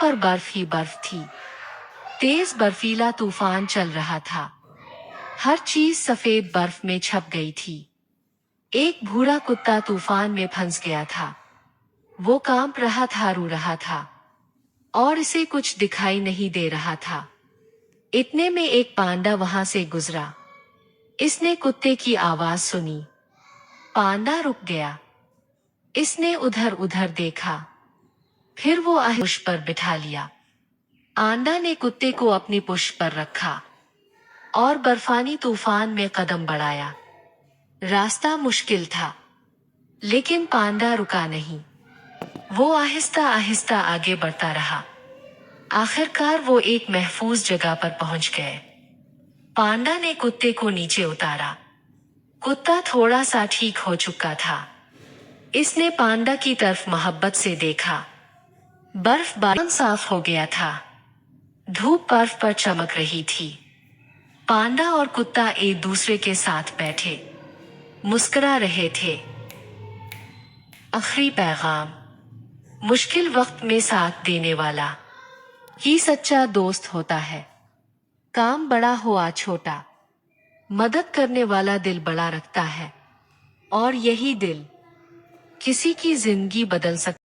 पर बर्फ ही बर्फ थी। तेज बर्फीला तूफान चल रहा था। हर चीज सफेद बर्फ में छप गई थी। एक भूरा कुत्ता तूफान में फंस गया था। वो कांप रहा था, रो रहा था, और इसे कुछ दिखाई नहीं दे रहा था। इतने में एक पांडा वहां से गुजरा। इसने कुत्ते की आवाज सुनी। पांडा रुक गया। इसने उधर उधर देखा, फिर वो पुष्प पर बिठा लिया। आंडा ने कुत्ते को अपनी पुष्प पर रखा और बर्फानी तूफान में कदम बढ़ाया। रास्ता मुश्किल था, लेकिन पांडा रुका नहीं। वो आहिस्ता आहिस्ता आगे बढ़ता रहा। आखिरकार वो एक महफूज जगह पर पहुंच गए। पांडा ने कुत्ते को नीचे उतारा। कुत्ता थोड़ा सा ठीक हो चुका था। इसने पांडा की तरफ मोहब्बत से देखा। बर्फ साफ हो गया था। धूप बर्फ पर चमक रही थी। पांडा और कुत्ता एक दूसरे के साथ बैठे, मुस्कुरा रहे थे। आखिरी पैगाम। मुश्किल वक्त में साथ देने वाला ही सच्चा दोस्त होता है। काम बड़ा हो या छोटा, मदद करने वाला दिल बड़ा रखता है, और यही दिल किसी की जिंदगी बदल सकता है।